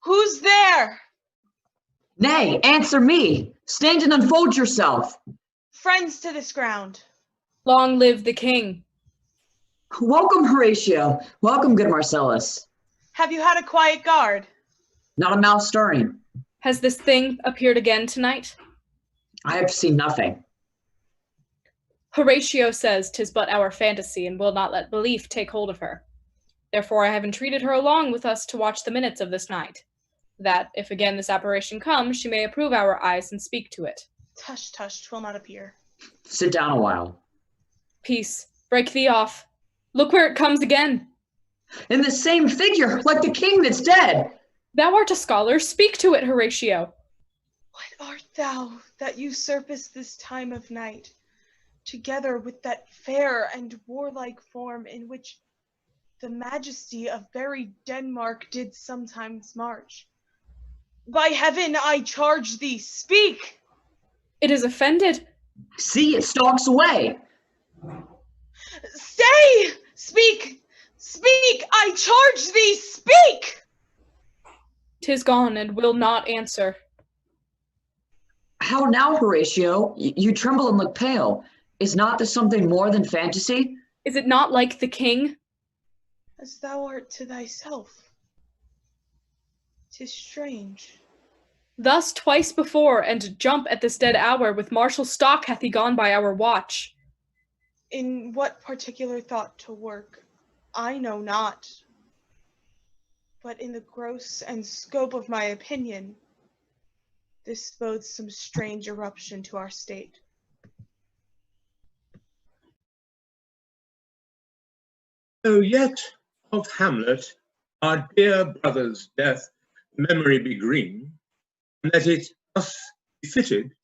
Who's there? Nay, answer me. Stand and unfold yourself. Friends to this ground. Long live the king. Welcome, Horatio. Welcome, good Marcellus. Have you had a quiet guard? Not a mouse stirring. Has this thing appeared again tonight? I have seen nothing. Horatio says 'tis but our fantasy and will not let belief take hold of her. Therefore I have entreated her along with us to watch the minutes of this night, that, if again this apparition comes, she may approve our eyes and speak to it. Tush, tush, 'twill not appear. Sit down a while. Peace, break thee off. Look where it comes again. In the same figure, like the king that's dead. Thou art a scholar, speak to it, Horatio. What art thou that usurpest this time of night, together with that fair and warlike form in which the majesty of very Denmark did sometimes march? By heaven, I charge thee, speak! It is offended. See, it stalks away. Stay! Speak! Speak! I charge thee, speak! 'Tis gone and will not answer. How now, Horatio? You tremble and look pale. Is not this something more than fantasy? Is it not like the king? As thou art to thyself. 'Tis strange. Thus twice before, and jump at this dead hour, with martial stock hath he gone by our watch. In what particular thought to work, I know not. But in the gross and scope of my opinion, this bodes some strange eruption to our state. Oh, yet of Hamlet, our dear brother's death, memory be green, and that it us befitted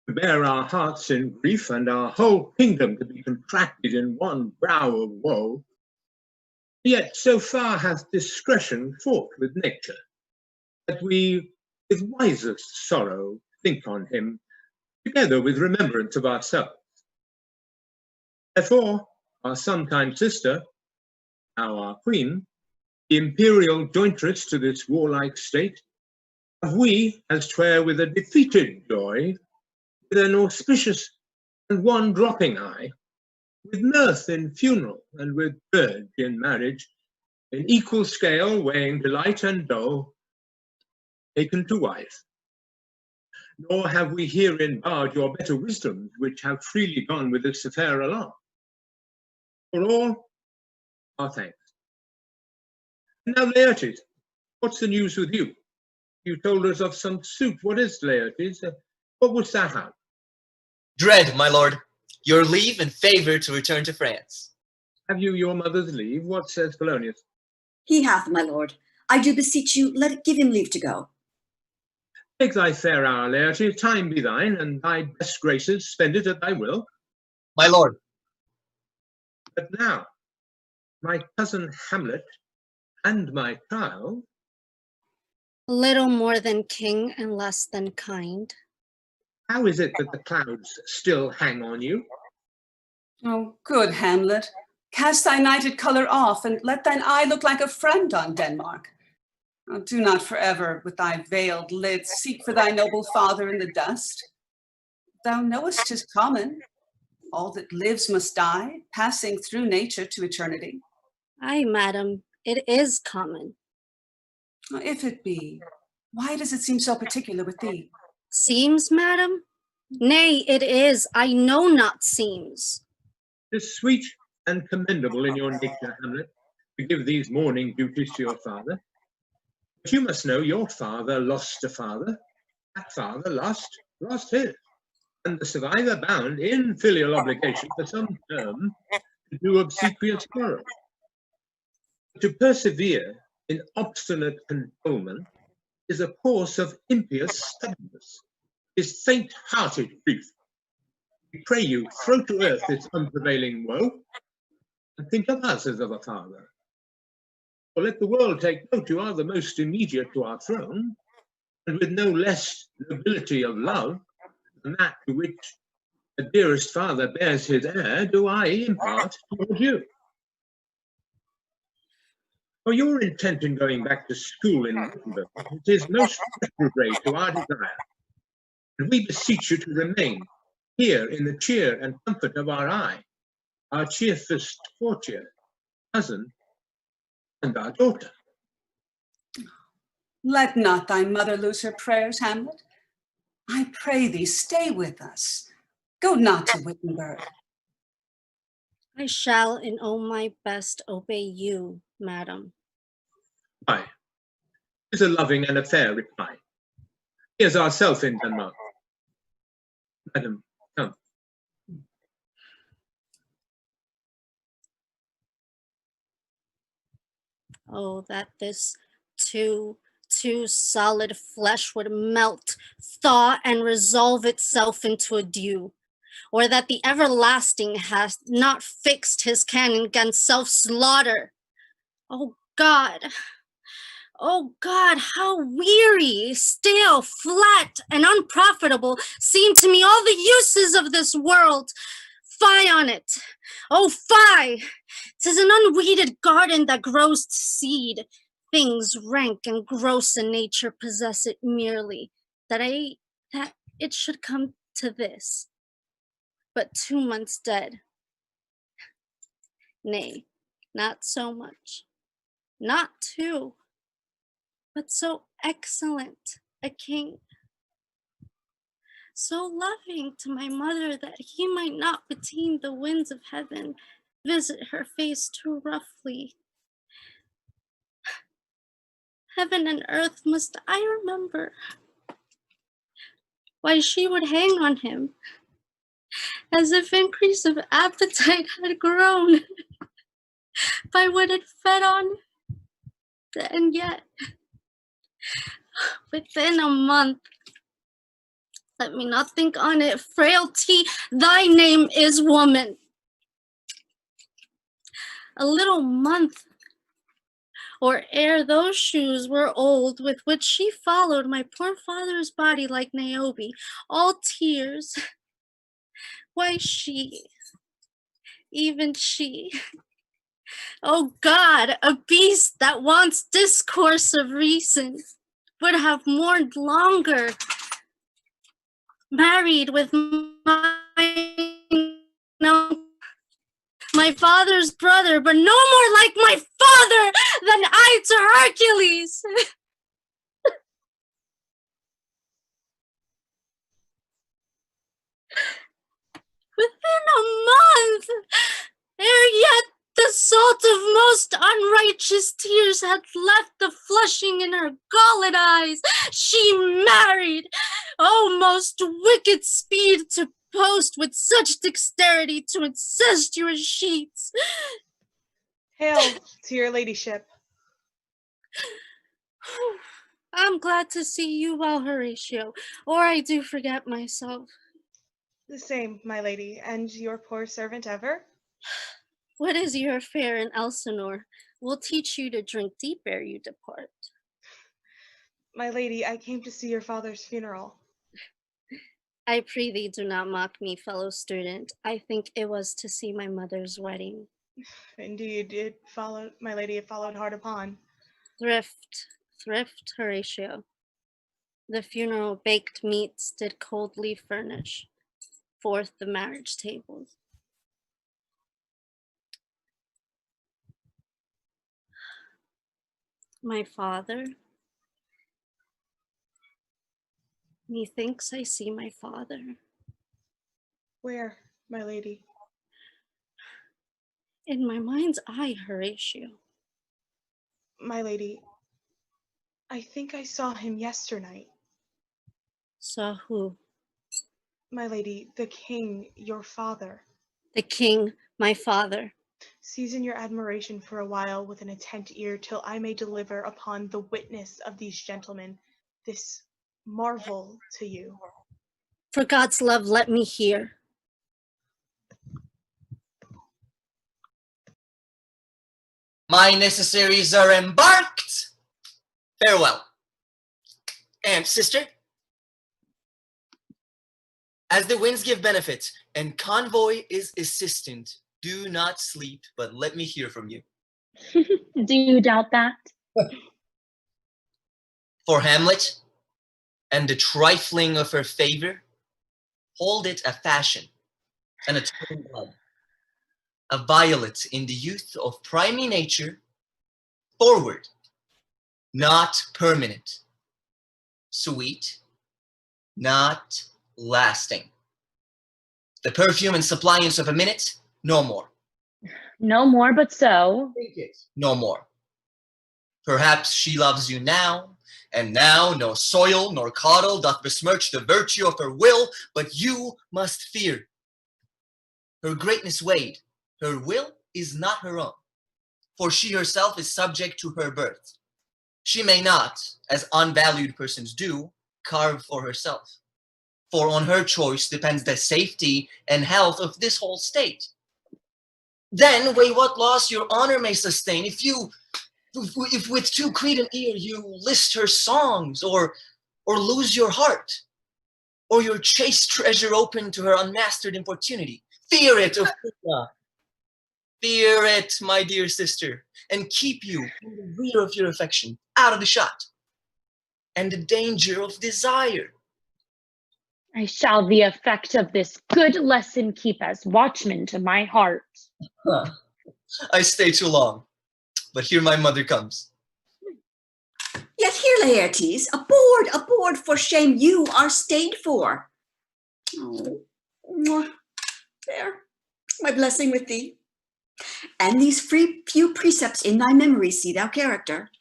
to bear our hearts in grief and our whole kingdom to be contracted in one brow of woe. Yet so far hath discretion fought with nature, that we with wisest sorrow think on him, together with remembrance of ourselves. Therefore, our sometime sister, now our queen, the imperial jointress to this warlike state, have we, as 'twere with a defeated joy, with an auspicious and one dropping eye, with mirth in funeral and with dirge in marriage, in equal scale weighing delight and dole, taken to wife. Nor have we herein barred your better wisdoms, which have freely gone with this affair along. For all, our thanks. And now, Laertes, what's the news with you? You told us of some suit. What is Laertes? What wouldst thou have? Dread, my lord, your leave and favour to return to France. Have you your mother's leave? What says Polonius? He hath, my lord. I do beseech you, give him leave to go. Take thy fair hour, Laertes, time be thine, and thy best graces spend it at thy will. My lord. But now, my cousin Hamlet and my child. Little more than king and less than kind. How is it that the clouds still hang on you? Oh, good Hamlet. Cast thy nighted colour off, and let thine eye look like a friend on Denmark. Oh, do not forever, with thy veiled lids, seek for thy noble father in the dust. Thou knowest 'tis common. All that lives must die, passing through nature to eternity. Aye, madam, it is common. If it be, why does it seem so particular with thee? Seems, madam? Nay, it is. I know not seems. 'Tis sweet and commendable in your nature, Hamlet, to give these mourning duties to your father. But you must know your father lost a father. That father lost his. And the survivor bound in filial obligation for some term to do obsequious sorrow. To persevere in obstinate condolement is a course of impious stubbornness, is faint-hearted grief. We pray you, throw to earth this unprevailing woe, and think of us as of a father. For let the world take note you are the most immediate to our throne, and with no less nobility of love than that to which the dearest father bears his heir, do I impart toward you. For your intent in going back to school in Wittenberg, it is most retrograde to our desire, and we beseech you to remain here in the cheer and comfort of our eye, our chiefest courtier, cousin, and our daughter. Let not thy mother lose her prayers, Hamlet. I pray thee, stay with us. Go not to Wittenberg. I shall in all my best obey you, madam. Aye, is a loving and a fair reply. Here's ourself in Denmark. Madam, come. Oh, that this too solid flesh would melt, thaw, and resolve itself into a dew, or that the everlasting hath not fixed his cannon against self-slaughter. Oh God, how weary, stale, flat, and unprofitable seem to me all the uses of this world. Fie on it. Oh, fie! 'Tis an unweeded garden that grows to seed. Things rank and gross in nature possess it merely, that it should come to this. But 2 months dead. Nay, not so much. Not 2, but so excellent a king. So loving to my mother that he might not between the winds of heaven visit her face too roughly. Heaven and earth must I remember, why she would hang on him, as if increase of appetite had grown by what it fed on, and yet within a month, let me not think on it, frailty, thy name is woman. A little month, or ere those shoes were old with which she followed my poor father's body like Niobe, all tears. Why she, even she, oh God, a beast that wants discourse of reason, would have mourned longer, married with my father's brother, but no more like my father than I to Hercules. Within a month, ere yet the salt of most unrighteous tears had left the flushing in her galled eyes, she married. Oh, most wicked speed to post with such dexterity to incestuous sheets. Hail to your ladyship. I'm glad to see you well, Horatio, or I do forget myself. The same, my lady, and your poor servant ever? What is your affair in Elsinore? We'll teach you to drink deep ere you depart. My lady, I came to see your father's funeral. I prithee do not mock me, fellow student. I think it was to see my mother's wedding. Indeed, it followed, my lady, it followed hard upon. Thrift, Horatio. The funeral baked meats did coldly furnish forth the marriage tables. My father, methinks I see my father. Where, my lady? In my mind's eye, Horatio. My lady, I think I saw him yesternight. Saw who? My lady, the king, your father. The king, my father. Season your admiration for a while with an attent ear till I may deliver upon the witness of these gentlemen this marvel to you. For God's love, let me hear. My necessaries are embarked. Farewell. And sister, as the winds give benefit and convoy is assistant, do not sleep, but let me hear from you. Do you doubt that? For Hamlet and the trifling of her favor, hold it a fashion and a turning blood, a violet in the youth of primary nature, forward, not permanent, sweet, not lasting. The perfume and suppliance of a minute, no more. No more, but so. Think it, no more. Perhaps she loves you now, and now no soil nor coddle doth besmirch the virtue of her will, but you must fear. Her greatness weighed, her will is not her own, for she herself is subject to her birth. She may not, as unvalued persons do, carve for herself, for on her choice depends the safety and health of this whole state. Then weigh what loss your honor may sustain if with too creed an ear you list her songs, or lose your heart, or your chaste treasure open to her unmastered importunity. Fear it, Ophelia. Fear it, my dear sister, and keep you in the rear of your affection, out of the shot, and the danger of desire. I shall the effect of this good lesson keep as watchman to my heart. Huh. I stay too long, but here my mother comes. Yet here, Laertes, aboard, for shame you are stayed for. Oh, mwah. There, my blessing with thee. And these few precepts in thy memory see thou character.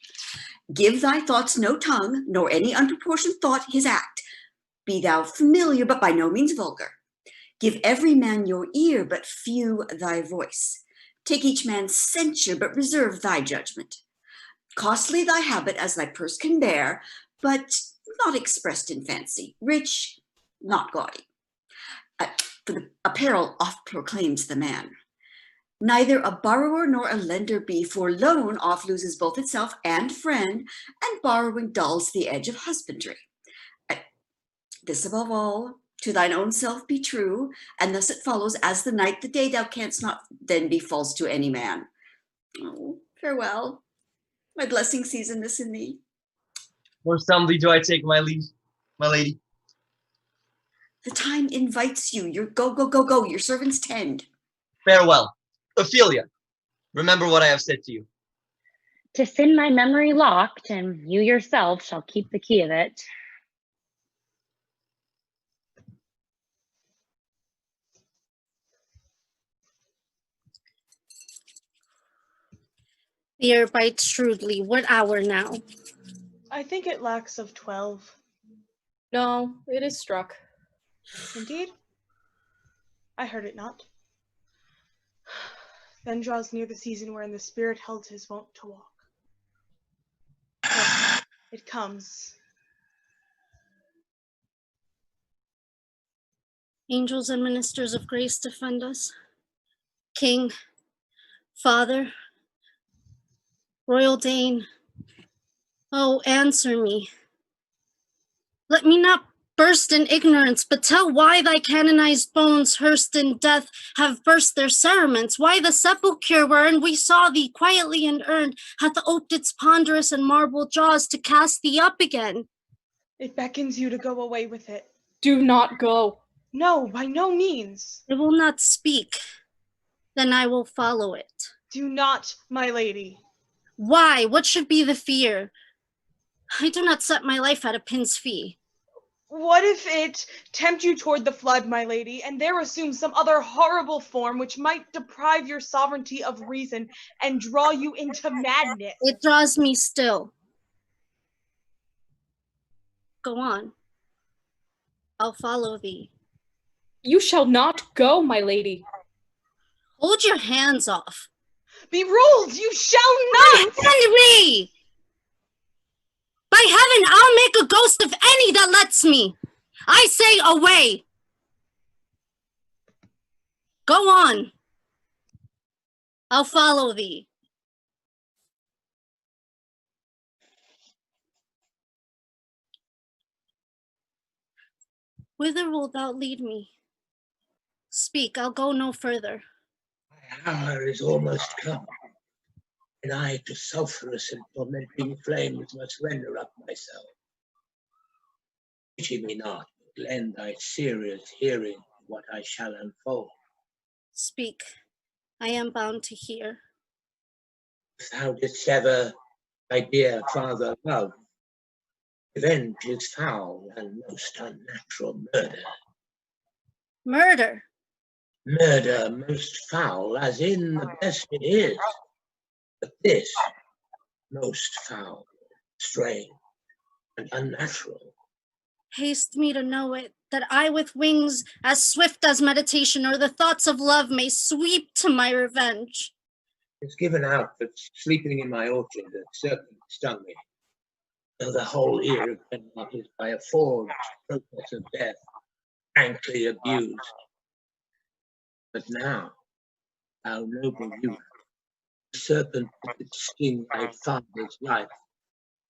Give thy thoughts no tongue, nor any unproportioned thought his act. Be thou familiar, but by no means vulgar. Give every man your ear, but few thy voice. Take each man's censure, but reserve thy judgment. Costly thy habit as thy purse can bear, but not expressed in fancy. Rich, not gaudy. For the apparel oft proclaims the man. Neither a borrower nor a lender be, for loan oft loses both itself and friend, and borrowing dulls the edge of husbandry. This above all, to thine own self be true, and thus it follows, as the night the day, thou canst not then be false to any man. Oh, farewell. My blessing season this in thee. More solemnly do I take my leave, my lady. The time invites you. Your go. Your servants tend. Farewell. Ophelia, remember what I have said to you. 'Tis in my memory locked, and you yourself shall keep the key of it. The air bites shrewdly. What hour now? I think it lacks of 12. No, it is struck. Indeed? I heard it not. Then draws near the season wherein the spirit held his wont to walk. Look, it comes. Angels and ministers of grace defend us. King, Father, Royal Dane, oh, answer me. Let me not burst in ignorance, but tell why thy canonized bones, hearsed in death, have burst their cerements, why the sepulchre wherein we saw thee quietly and earned hath oped its ponderous and marble jaws to cast thee up again. It beckons you to go away with it. Do not go. No, by no means. It will not speak. Then I will follow it. Do not, my lady. Why? What should be the fear? I do not set my life at a pin's fee. What if it tempt you toward the flood, my lady, and there assume some other horrible form which might deprive your sovereignty of reason and draw you into madness? It draws me still. Go on. I'll follow thee. You shall not go, my lady. Hold your hands off. Be ruled, you shall not! Send me! By heaven, I'll make a ghost of any that lets me. I say away. Go on. I'll follow thee. Whither wilt thou lead me? Speak, I'll go no further. My hour is almost come. and I to sulphurous and tormenting flames must render up myself. Pity me not, but lend thy serious hearing to what I shall unfold. Speak. I am bound to hear. If thou didst ever thy dear father love, revenge is foul and most unnatural murder. Murder. Murder most foul, as in the best it is, but this most foul, strange, and unnatural. Haste me to know it, that I with wings as swift as meditation or the thoughts of love may sweep to my revenge. It's given out that sleeping in my orchard a serpent stung me, though the whole ear of Denmark is by a forged process of death, frankly abused. But now, thou noble youth, the serpent that did sting thy father's life,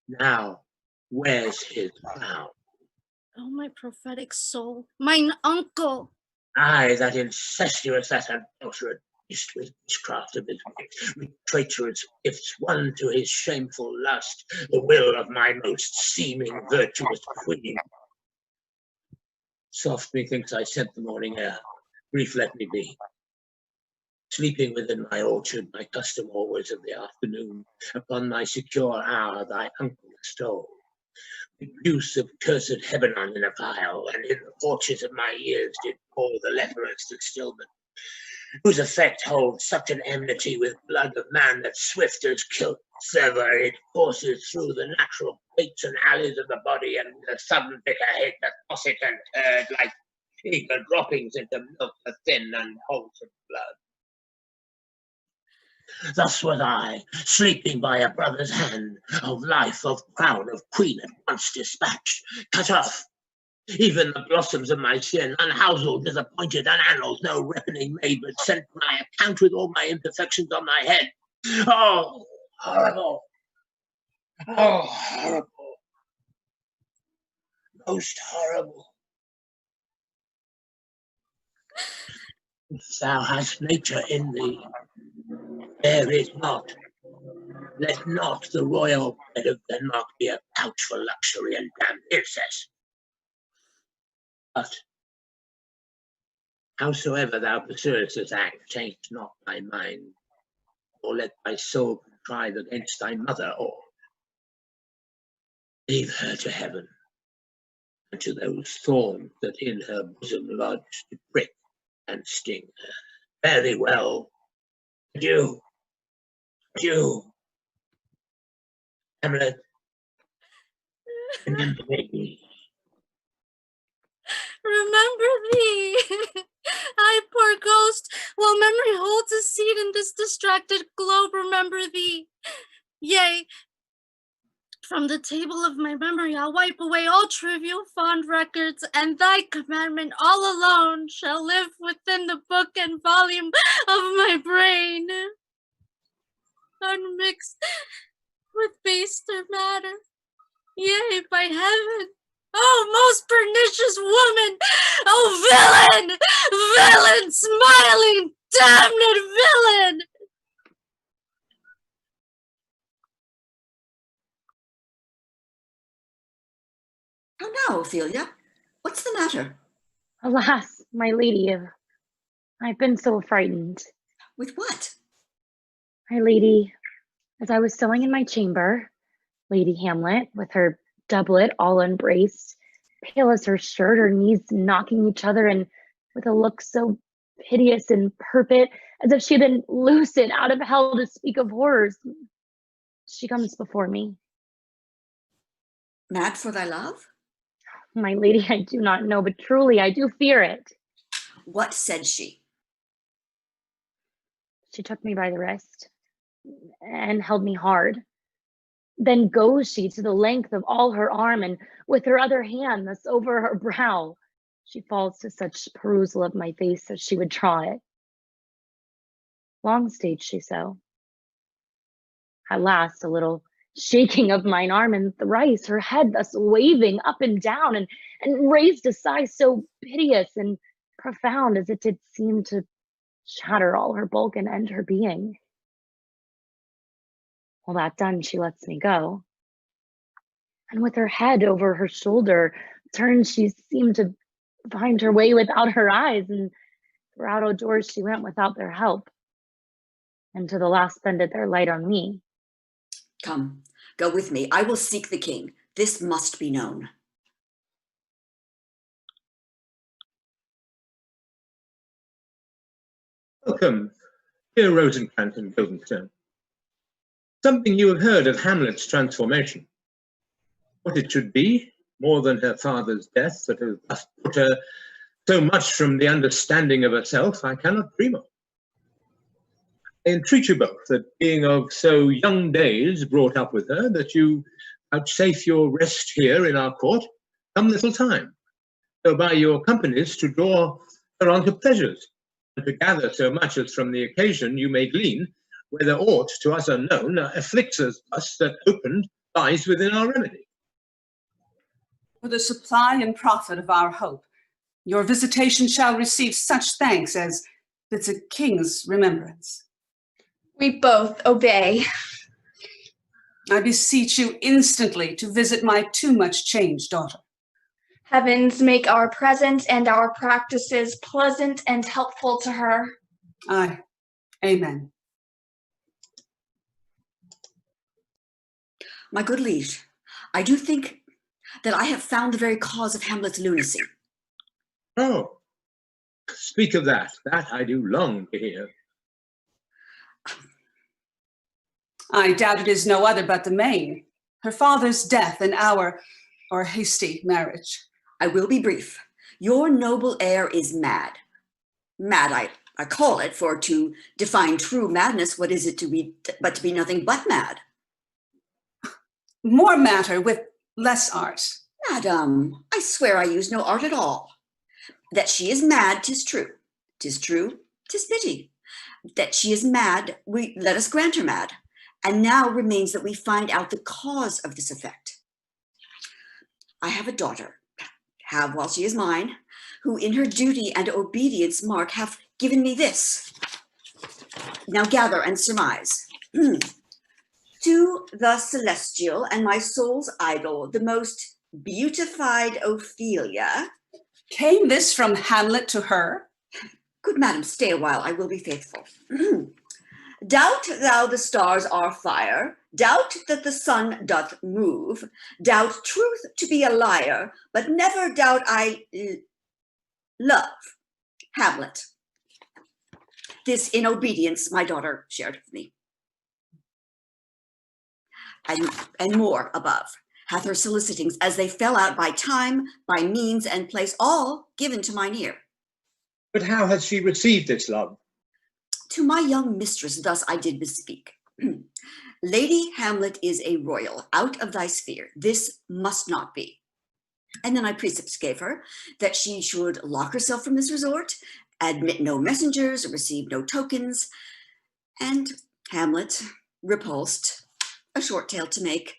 now wears his crown. Oh, my prophetic soul, mine uncle! I, that incestuous, that adulterate beast with witchcraft of his wit, with traitorous gifts won to his shameful lust, the will of my most seeming virtuous queen. Soft methinks I scent the morning air, brief let me be. Sleeping within my orchard, my custom always of the afternoon, upon my secure hour thy uncle stole. With juice of cursed Hebanon in a vial, and in the porches of my ears did pour the leperous distilment, whose effect holds such an enmity with blood of man that swift as kilt sever it courses through the natural gates and alleys of the body, and with a sudden bitter hate that toss it and herd like eager droppings into milk the thin and wholesome blood. Thus was I, sleeping by a brother's hand, of life, of crown, of queen at once dispatched, cut off. Even the blossoms of my sin, unhouselled, disappointed, unannaled, no reckoning made, but sent my account with all my imperfections on my head. Oh, horrible! Oh, horrible! Most horrible! If thou hast nature in thee, bear it not. Let not the royal bed of Denmark be a couch for luxury and damned incest. But howsoever thou pursuest this act, change not thy mind, or let thy soul contrive against thy mother, or leave her to heaven, and to those thorns that in her bosom lodge to prick and sting her. Fare thee well. Adieu. Adieu. Hamlet, remember me. Remember thee! I, poor ghost, while memory holds a seat in this distracted globe, remember thee. Yea, from the table of my memory I'll wipe away all trivial fond records, and thy commandment all alone shall live within the book and volume of my brain, unmixed with baser matter. Yea, by heaven, oh, most pernicious woman! Oh, villain! Villain! Smiling, damned villain! How now, Ophelia? What's the matter? Alas, my lady, I've been so frightened. With what? My lady, as I was sewing in my chamber, Lady Hamlet, with her doublet all unbraced, pale as her shirt, her knees knocking each other, and with a look so piteous and perpet, as if she had been loosed out of hell to speak of horrors. She comes before me. Mad for thy love? My lady, I do not know, but truly I do fear it. What said she? She took me by the wrist and held me hard. Then goes she to the length of all her arm, and with her other hand thus over her brow, she falls to such perusal of my face as she would draw it. Long stayed she so. At last a little shaking of mine arm, and thrice her head thus waving up and down, and raised a sigh so piteous and profound as it did seem to shatter all her bulk and end her being. All that done, she lets me go. And with her head over her shoulder turned, she seemed to find her way without her eyes, and for out of doors she went without their help. And to the last spended their light on me. Come, go with me. I will seek the king. This must be known. Welcome, dear Rosencrantz and Guildenstern. Something you have heard of Hamlet's transformation. What it should be, more than her father's death that has thus put her so much from the understanding of herself, I cannot dream of. I entreat you both that being of so young days brought up with her, that you vouchsafe your rest here in our court some little time, so by your companies to draw her on to pleasures, and to gather so much as from the occasion you may glean, whether aught to us unknown afflicts us that opened lies within our remedy. For the supply and profit of our hope, your visitation shall receive such thanks as fits a king's remembrance. We both obey. I beseech you instantly to visit my too much changed daughter. Heavens make our presence and our practices pleasant and helpful to her. Aye, amen. My good liege, I do think that I have found the very cause of Hamlet's lunacy. Oh, speak of that. That I do long to hear. I doubt it is no other but the main, her father's death and our hasty marriage. I will be brief. Your noble heir is mad. Mad, I call it, for to define true madness, what is it to be but to be nothing but mad? More matter with less art. Madam, I swear I use no art at all. That she is mad, 'tis true. 'Tis true, 'tis pity. That she is mad, let us grant her mad. And now remains that we find out the cause of this effect. I have a daughter, have while she is mine, who in her duty and obedience mark hath given me this. Now gather and surmise. To the celestial and my soul's idol, the most beautified Ophelia. Came this from Hamlet to her? Good madam, stay a while, I will be faithful. Doubt thou the stars are fire, doubt that the sun doth move, doubt truth to be a liar, but never doubt I love Hamlet. This in obedience my daughter shared with me. And more above, hath her solicitings as they fell out by time, by means and place, all given to mine ear. But how has she received this love? To my young mistress thus I did bespeak. Lady Hamlet is a royal, out of thy sphere. This must not be. And then I precepts gave her that she should lock herself from this resort, admit no messengers, receive no tokens. And Hamlet, repulsed, a short tale to make,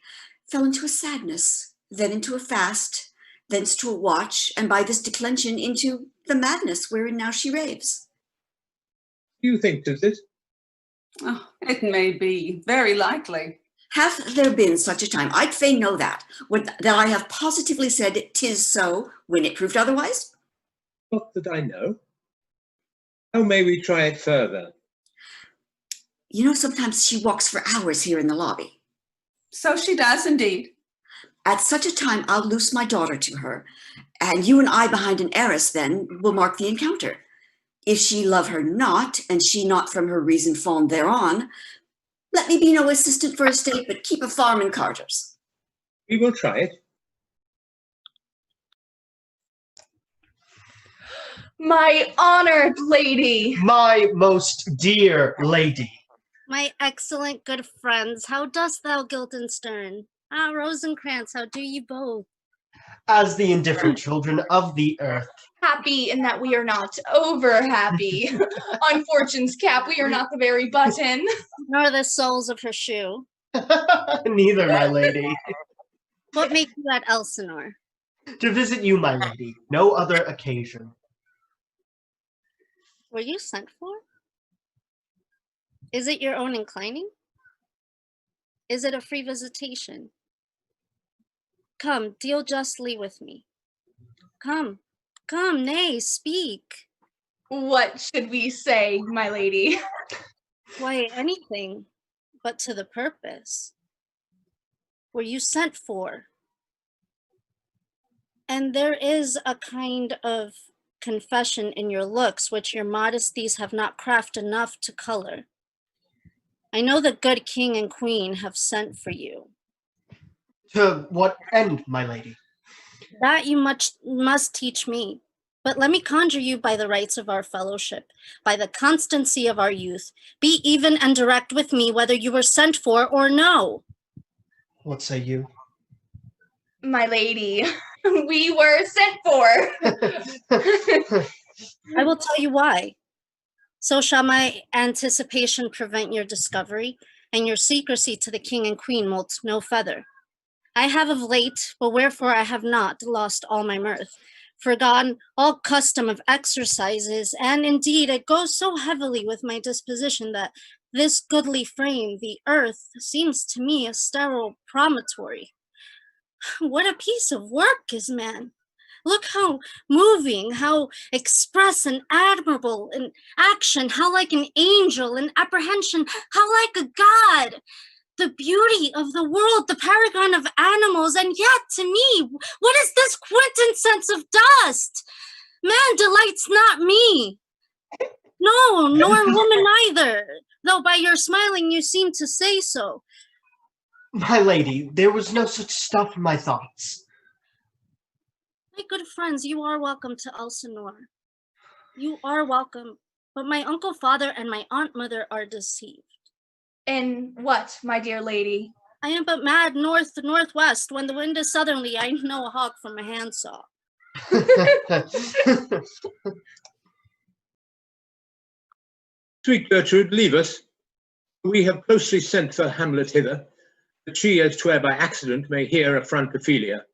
fell into a sadness, then into a fast, thence to a watch, and by this declension into the madness wherein now she raves. Do you think 'tis this? Oh, it may be, very likely. Hath there been such a time, I'd fain know that I have positively said 'tis so when it proved otherwise? Not that I know. How may we try it further? You know, sometimes she walks for hours here in the lobby. So she does indeed. At such a time, I'll loose my daughter to her, and you and I behind an arras then will mark the encounter. If she love her not, and she not from her reason fawn thereon, let me be no assistant for estate, but keep a farm and carters. We will try it. My honored lady. My most dear lady. My excellent good friends, how dost thou, Guildenstern? Ah, Rosencrantz, how do ye both? As the indifferent children of the earth. Happy in that we are not over happy. On Fortune's cap, we are not the very button. Nor the soles of her shoe. Neither, my lady. What make you at Elsinore? To visit you, my lady, no other occasion. Were you sent for? Is it your own inclining? Is it a free visitation? Come, deal justly with me. Come, come, nay, speak. What should we say, my lady? Why, anything but to the purpose. Were you sent for? And there is a kind of confession in your looks which your modesties have not craft enough to color. I know the good king and queen have sent for you. To what end, my lady? That you must teach me. But let me conjure you by the rights of our fellowship, by the constancy of our youth, be even and direct with me whether you were sent for or no. What say you? My lady, we were sent for. I will tell you why. So shall my anticipation prevent your discovery, and your secrecy to the king and queen moult no feather. I have of late, but wherefore I have not, lost all my mirth, forgotten all custom of exercises, and indeed it goes so heavily with my disposition that this goodly frame, the earth, seems to me a sterile promontory. What a piece of work is man! Look how moving, how express and admirable in action, how like an angel in apprehension, how like a god! The beauty of the world, the paragon of animals, and yet to me, what is this quintessence of dust? Man delights not me. No, nor woman either, though by your smiling you seem to say so. My lady, there was no such stuff in my thoughts. My good friends, you are welcome to Elsinore. You are welcome, but my uncle father and my aunt mother are deceived. In what, my dear lady? I am but mad northwest. When the wind is southerly, I know a hawk from a handsaw. Sweet Gertrude, leave us. We have closely sent for Hamlet hither, that she, as 'twere by accident, may here affront Ophelia.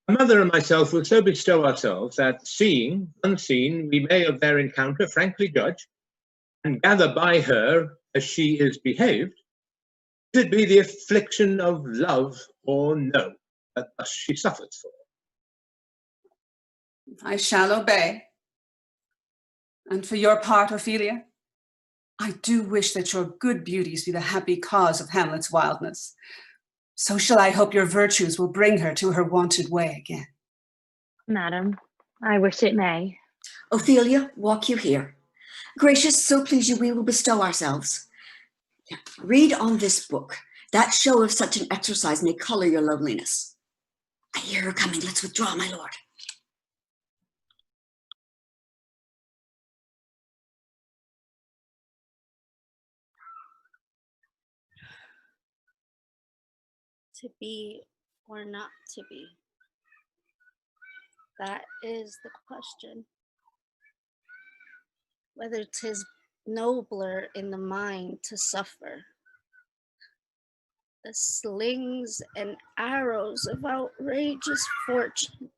My mother and myself will so bestow ourselves that, seeing, unseen, we may of their encounter frankly judge, and gather by her as she is behaved, if it be the affliction of love or no, that thus she suffers for. I shall obey. And for your part, Ophelia, I do wish that your good beauties be the happy cause of Hamlet's wildness. So shall I hope your virtues will bring her to her wonted way again. Madam, I wish it may. Ophelia, walk you here. Gracious, so please you, we will bestow ourselves. Read on this book. That show of such an exercise may color your loveliness. I hear her coming. Let's withdraw, my lord. To be or not to be? That is the question. Whether 'tis nobler in the mind to suffer the slings and arrows of outrageous fortune,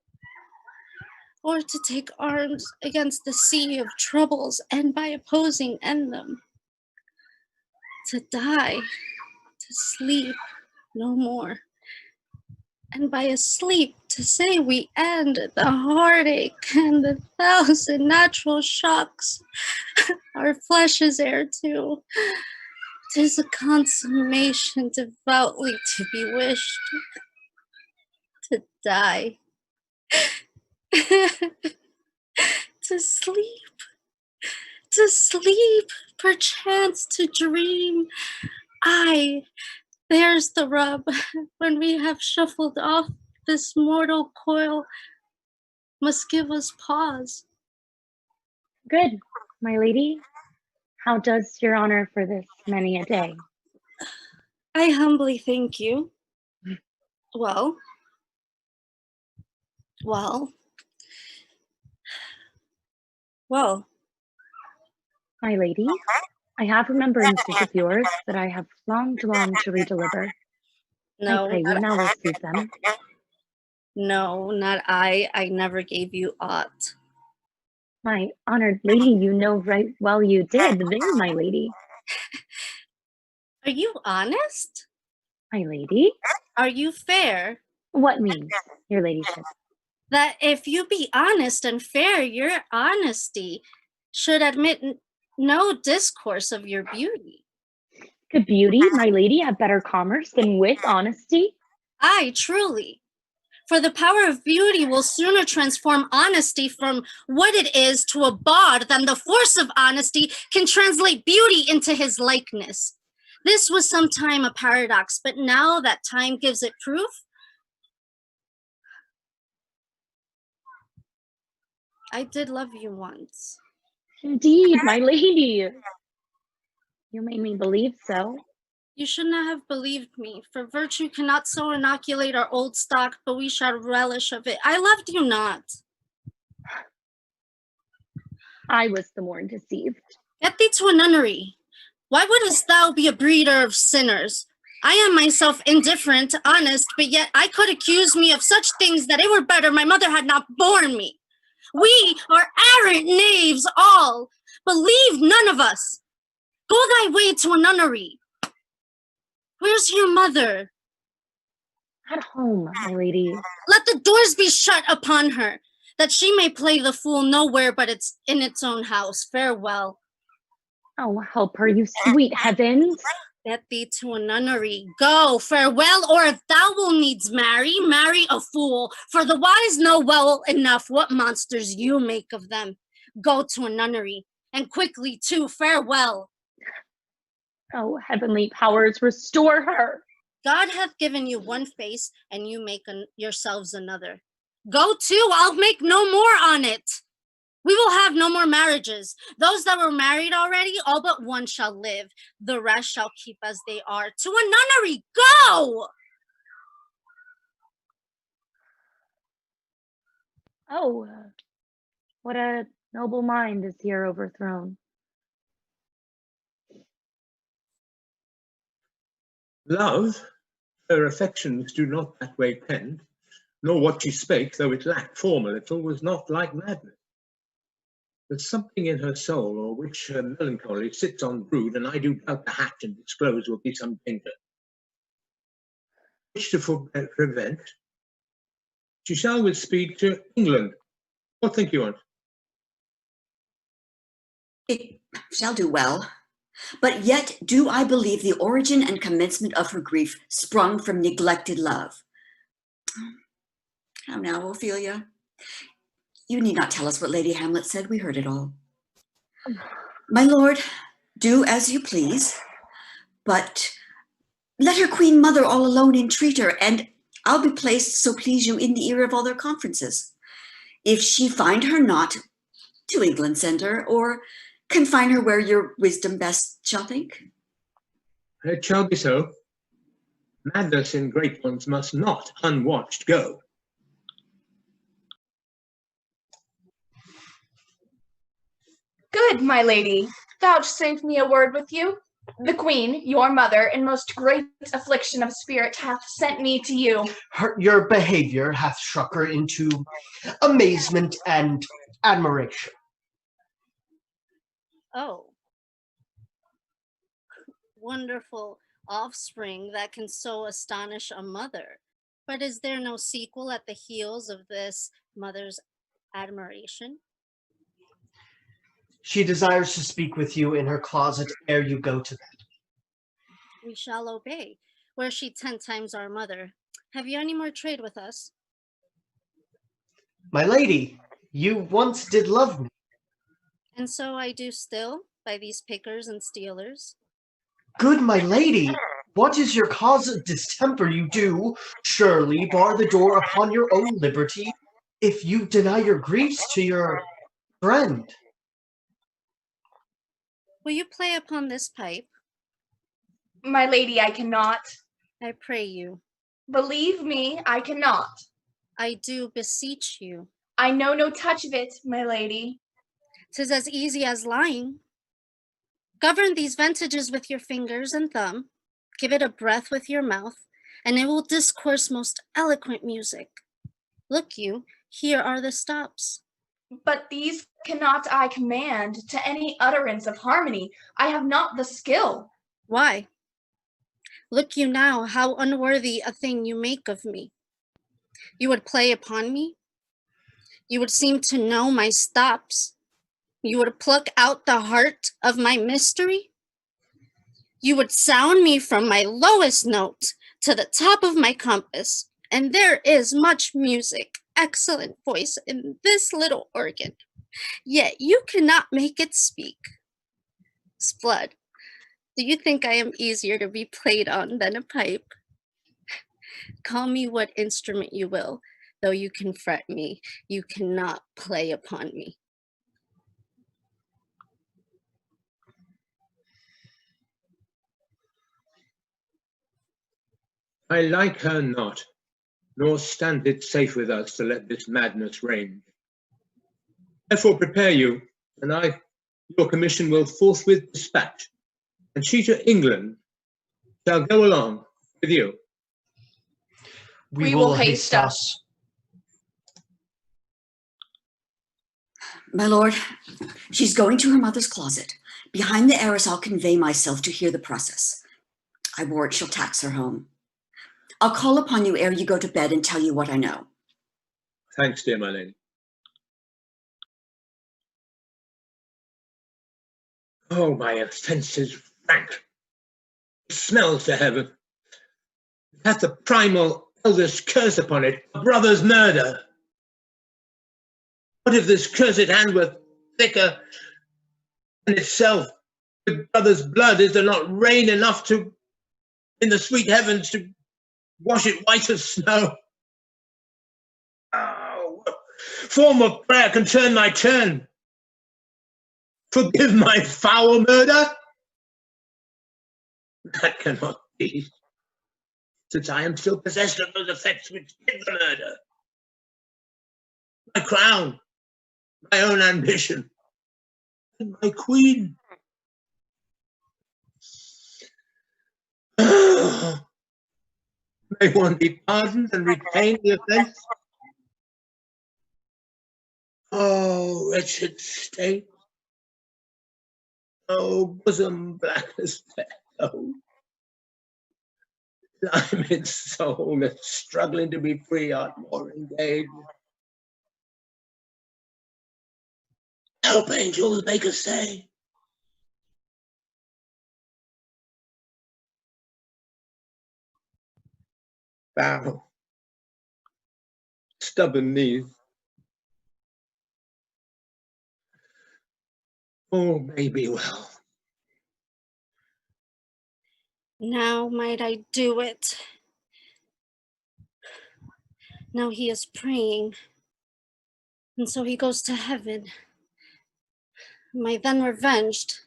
or to take arms against the sea of troubles and by opposing end them, to die, to sleep no more, and by a sleep to say we end the heartache and the thousand natural shocks our flesh is heir to. 'Tis a consummation devoutly to be wished, to die, to sleep, perchance to dream. Aye, there's the rub. When we have shuffled off this mortal coil, must give us pause. Good, my lady. How does your honor for this many a day? I humbly thank you. Well, My lady, I have remembrances of yours that I have longed to redeliver. no, I pray you not now I. receive them. No, not I. I never gave you aught. My honored lady, you know right well you did. There, my lady. Are you honest? My lady? Are you fair? What means, your ladyship? That if you be honest and fair, your honesty should admit no discourse of your beauty. Could beauty, my lady, have better commerce than with honesty? Aye, truly. For the power of beauty will sooner transform honesty from what it is to a bawd than the force of honesty can translate beauty into his likeness. This was sometime a paradox, but now that time gives it proof, I did love you once. Indeed, my lady. You made me believe so. You should not have believed me, for virtue cannot so inoculate our old stock, but we shall relish of it. I loved you not. I was the more deceived. Get thee to a nunnery. Why wouldst thou be a breeder of sinners? I am myself indifferent, honest, but yet I could accuse me of such things that it were better my mother had not borne me. We are arrant knaves all. Believe none of us. Go thy way to a nunnery. Where's your mother? At home, my lady. Let the doors be shut upon her, that she may play the fool nowhere but it's in its own house. Farewell. Oh, help her, you sweet heavens. Get thee to a nunnery. Go, farewell, or if thou will needs marry, marry a fool, for the wise know well enough what monsters you make of them. Go to a nunnery, and quickly too, farewell. Oh, heavenly powers, restore her. God hath given you one face, and you make yourselves another. Go to, I'll make no more on it. We will have no more marriages. Those that were married already, all but one shall live. The rest shall keep as they are. To a nunnery, go! Oh, what a noble mind is here overthrown. Love, her affections do not that way tend, nor what she spake, though it lacked form a little, was not like madness. There's something in her soul, or which her melancholy sits on brood, and I do doubt the hatch and disclose will be some danger. Which to prevent, she shall with speed to England. What think you on't? It shall do well. But yet do I believe the origin and commencement of her grief sprung from neglected love. How now, Ophelia? You need not tell us what Lady Hamlet said. We heard it all. My lord, do as you please, but let her queen mother all alone entreat her, and I'll be placed, so please you, in the ear of all their conferences. If she find her not, to England send her, or confine her where your wisdom best shall think. It shall be so. Madness in great ones must not unwatched go. Good, my lady. Vouchsafe me a word with you. The queen, your mother, in most great affliction of spirit, hath sent me to you. Your behavior hath struck her into amazement and admiration. Oh. Wonderful offspring that can so astonish a mother. But is there no sequel at the heels of this mother's admiration? She desires to speak with you in her closet ere you go to bed. We shall obey. Were she 10 times our mother. Have you any more trade with us? My lady, you once did love me. And so I do still, by these pickers and stealers. Good my lady, what is your cause of distemper? You do surely bar the door upon your own liberty if you deny your griefs to your friend. Will you play upon this pipe? My lady, I cannot. I pray you. Believe me, I cannot. I do beseech you. I know no touch of it, my lady. 'Tis as easy as lying. Govern these ventages with your fingers and thumb. Give it a breath with your mouth, and it will discourse most eloquent music. Look you, here are the stops. But these cannot I command to any utterance of harmony. I have not the skill. Why? Look you now, how unworthy a thing you make of me. You would play upon me. You would seem to know my stops. You would pluck out the heart of my mystery. You would sound me from my lowest note to the top of my compass. And there is much music, excellent voice in this little organ. Yet you cannot make it speak. Splud, do you think I am easier to be played on than a pipe? Call me what instrument you will, though you can fret me, you cannot play upon me. I like her not, nor stand it safe with us to let this madness reign. Therefore prepare you, and I, your commission will forthwith dispatch, and she to England shall go along with you. We will haste us. My lord, she's going to her mother's closet. Behind the arras, I'll convey myself to hear the process. I warrant she'll tax her home. I'll call upon you ere you go to bed and tell you what I know. Thanks, dear my lady. Oh, my offences rank. It smells to heaven. It hath the primal eldest curse upon it, a brother's murder. What if this cursed hand were thicker than itself with brother's blood? Is there not rain enough to, in the sweet heavens, to wash it white as snow? Oh, what form of prayer can turn my turn? Forgive my foul murder? That cannot be, since I am still possessed of those effects which did the murder. My crown, my own ambition, and my queen. May one be pardoned and retain the offense? Oh, wretched state. Oh, bosom black as death. Oh, limed soul that's struggling to be free art more engaged. Help, angels, make us stay. Bow. Stubborn knees. All may be well. Now might I do it. Now he is praying, and so he goes to heaven. Am I then revenged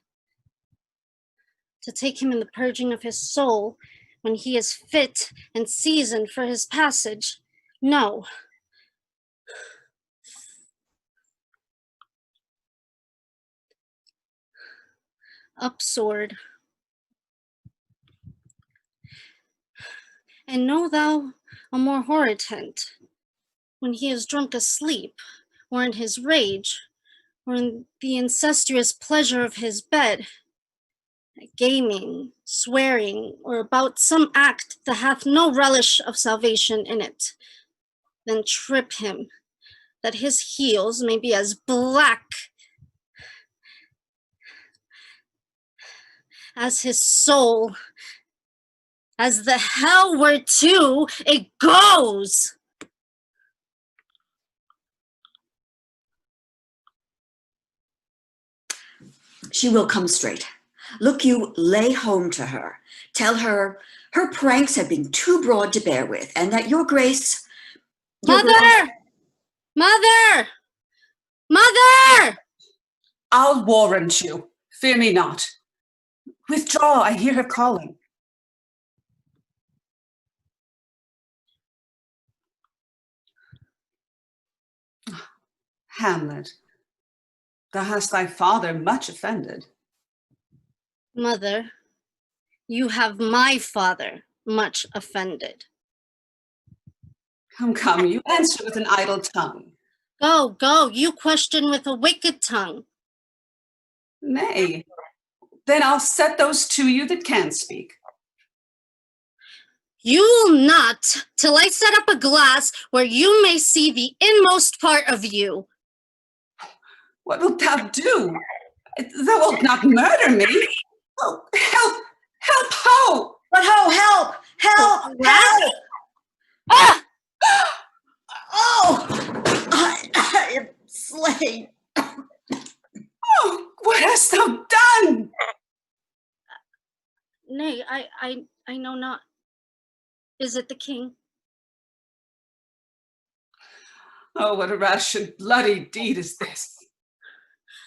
to take him in the purging of his soul when he is fit and seasoned for his passage? No. Up sword. And know thou a more horrid tent, when he is drunk asleep, or in his rage, or in the incestuous pleasure of his bed, gaming, swearing, or about some act that hath no relish of salvation in it, then trip him, that his heels may be as black as his soul, as the hell whereto it goes. She will come straight. Look you, lay home to her. Tell her her pranks have been too broad to bear with, and that your grace... Mother! Mother! Mother! I'll warrant you. Fear me not. Withdraw, I hear her calling. Hamlet, thou hast thy father much offended. Mother, you have my father much offended. Come, you answer with an idle tongue. Go, you question with a wicked tongue. Nay, then I'll set those to you that can speak. You will not, till I set up a glass where you may see the inmost part of you. What wilt thou do? Thou wilt not murder me. Oh, help! Help, ho! But ho, help! Help! Rat? Help! Ah! Oh! I am slain. Oh, what hast thou done? Nay, I know not. Is it the king? Oh, what a rash and bloody deed is this.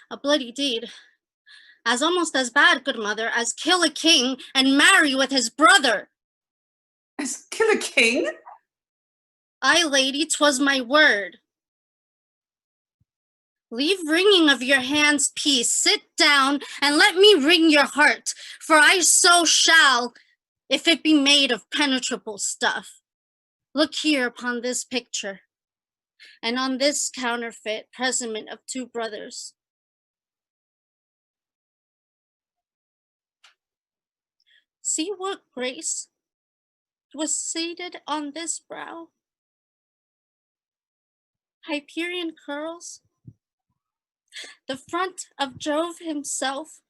A bloody deed. As almost as bad, good mother, as kill a king and marry with his brother. As kill a king? Aye, lady, 'twas my word. Leave wringing of your hands peace, sit down, and let me wring your heart, for I so shall, if it be made of penetrable stuff. Look here upon this picture, and on this counterfeit presentment of two brothers. See what grace was seated on this brow. Hyperion curls, the front of Jove himself,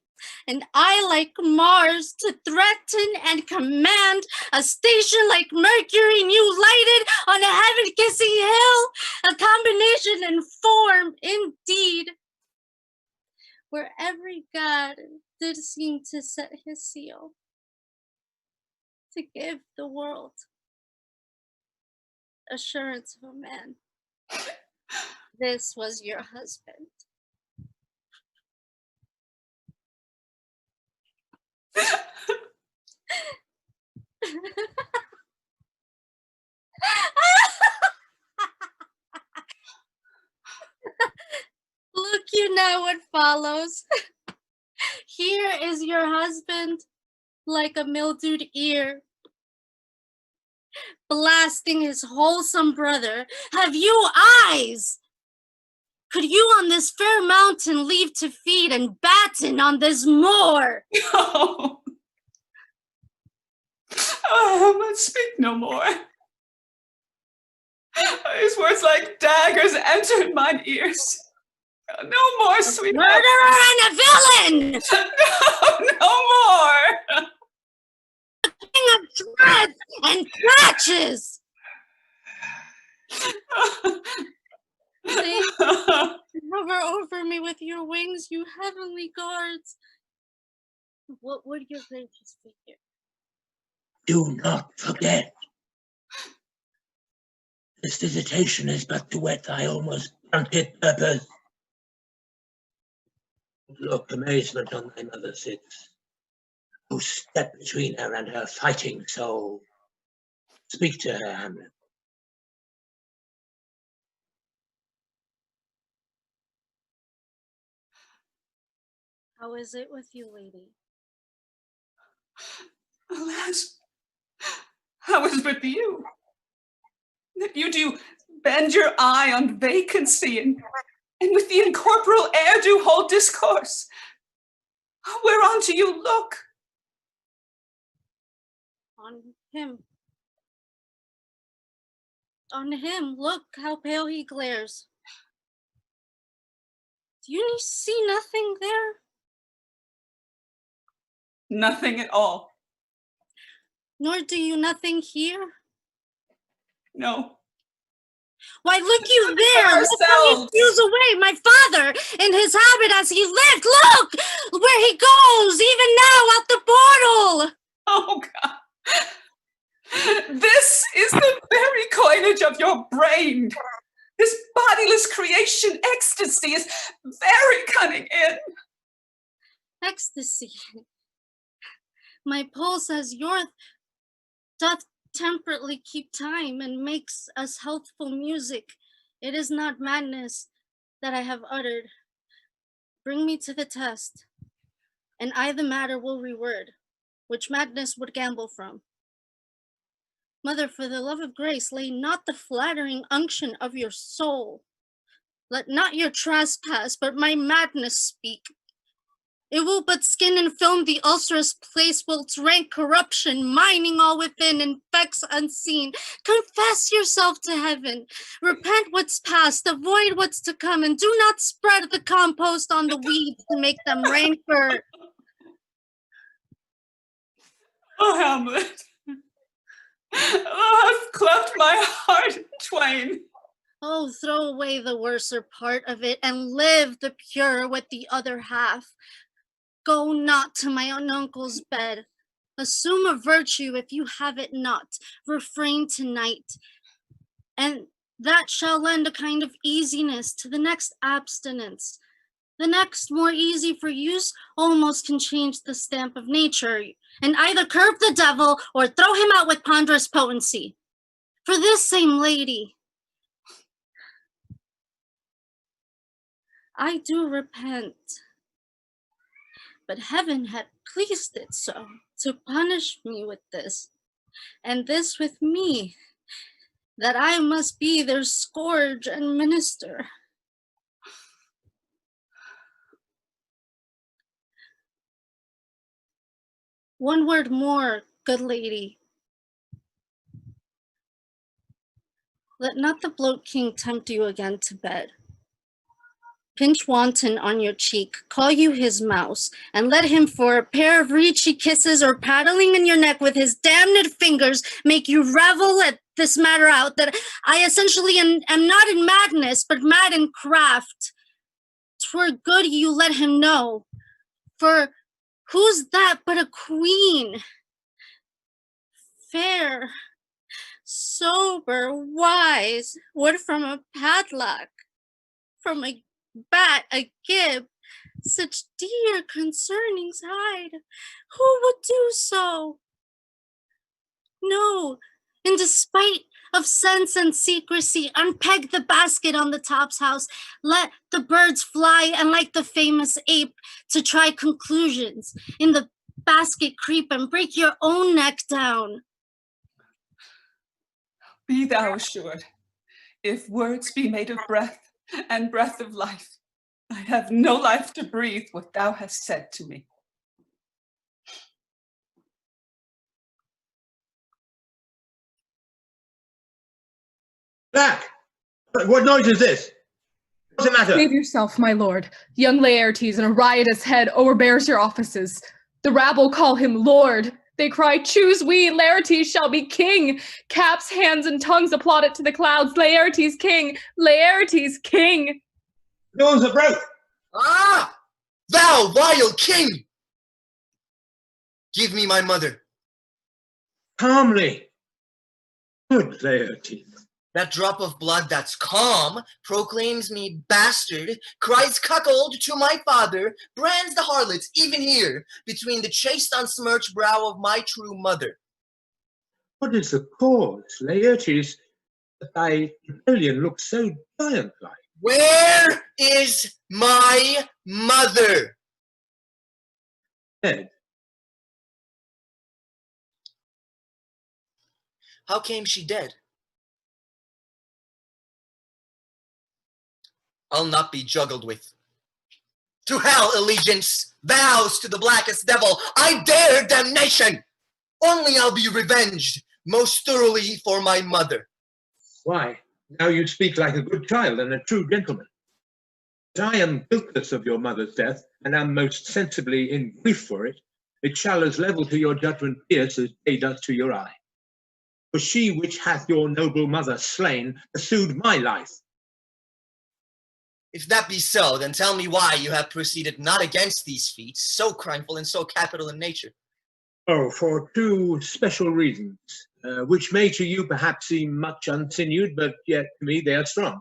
and I like Mars to threaten and command a station like Mercury new lighted on a heaven-kissing hill, a combination in form indeed, where every god did seem to set his seal, to give the world assurance of a man. This was your husband. Look you now what follows. Here is your husband, like a mildewed ear, blasting his wholesome brother. Have you eyes? Could you on this fair mountain leave to feed and batten on this moor? Oh. Oh, but speak no more. His words like daggers entered mine ears. No more, sweet Murderer and a villain! No more! King of dread and scratches! They hover over me with your wings, you heavenly guards. What would your gracious figure? Do not forget. This visitation is but to whet thy almost blunted purpose. Look amazement on thy mother sits. Oh, step between her and her fighting soul. Speak to her, Hamlet. How is it with you, lady? Alas, how is it with you? That you do bend your eye on vacancy and with the incorporeal air do hold discourse. Whereon do you look? On him. On him, look how pale he glares. Do you see nothing there? Nothing at all. Nor do you nothing hear? No. Why, look you there! Look how he Ourselves. steals away, my father, in his habit as he lived. Look where he goes, even now, out the portal! Oh, God. This is the very coinage of your brain. This bodiless creation ecstasy is very cunning in. Ecstasy. My pulse as yours doth temperately keep time and makes us healthful music. It is not madness that I have uttered. Bring me to the test, and I the matter will reword, which madness would gamble from. Mother, for the love of grace, lay not the flattering unction of your soul. Let not your trespass, but my madness speak. It will but skin and film the ulcerous place whilst rank corruption, mining all within, infects unseen. Confess yourself to heaven. Repent what's past, avoid what's to come, and do not spread the compost on the weeds to make them ranker. Oh, Hamlet, thou hast cleft my heart in twain. Oh, throw away the worser part of it and live the pure with the other half. Go not to my own uncle's bed. Assume a virtue if you have it not. Refrain tonight, and that shall lend a kind of easiness to the next abstinence. The next, more easy for use, almost can change the stamp of nature, and either curb the devil or throw him out with ponderous potency. For this same lady, I do repent. But heaven had pleased it so to punish me with this, and this with me, that I must be their scourge and minister. One word more, good lady. Let not the bloat king tempt you again to bed. Pinch wanton on your cheek, call you his mouse, and let him for a pair of reachy kisses or paddling in your neck with his damned fingers make you revel at this matter out that I essentially am not in madness, but mad in craft. 'Twere good you let him know, for who's that but a queen? Fair, sober, wise, would from a padlock, from a bat, a gib, such dear concernings hide. Who would do so? No, in despite of sense and secrecy, unpeg the basket on the top's house, let the birds fly, and like the famous ape, to try conclusions, in the basket creep and break your own neck down. Be thou assured, if words be made of breath, and breath of life, I have no life to breathe what thou hast said to me. Black! What noise is this? What's the matter? Save yourself, my lord. Young Laertes in a riotous head overbears your offices. The rabble call him lord. They cry, choose we, Laertes shall be king. Caps, hands, and tongues applaud it to the clouds. Laertes king, Laertes king. Doors are broke. Ah! Thou vile king! Give me my mother. Calmly. Good Laertes. That drop of blood that's calm proclaims me bastard, cries cuckold to my father, brands the harlots even here, between the chaste unsmirched brow of my true mother. What is the cause, Laertes, that thy rebellion looks so giant-like? Where is my mother? Dead. How came she dead? I'll not be juggled with. To hell, allegiance, vows to the blackest devil, I dare damnation! Only I'll be revenged, most thoroughly for my mother. Why, now you speak like a good child and a true gentleman. But I am guiltless of your mother's death, and am most sensibly in grief for it. It shall as level to your judgment pierce as day does to your eye. For she which hath your noble mother slain pursued my life. If that be so, then tell me why you have proceeded not against these feats, so crimeful and so capital in nature. Oh, for two special reasons, which may to you perhaps seem much unsinewed, but yet to me they are strong.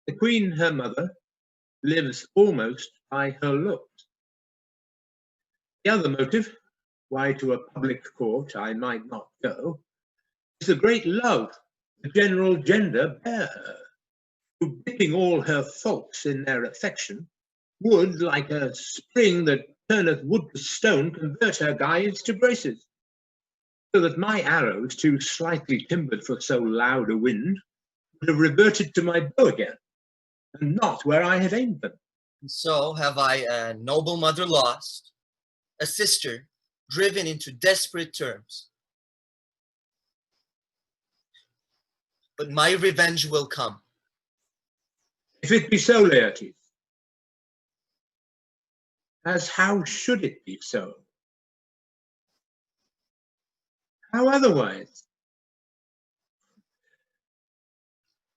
The queen, her mother, lives almost by her looks. The other motive, why to a public court I might not go, is the great love the general gender bear her, who, dipping all her faults in their affection, would, like a spring that turneth wood to stone, convert her guides to graces, so that my arrows, too slightly timbered for so loud a wind, would have reverted to my bow again, and not where I had aimed them. And so have I a noble mother lost, a sister driven into desperate terms. But my revenge will come. If it be so, Laertes, as how should it be so? How otherwise?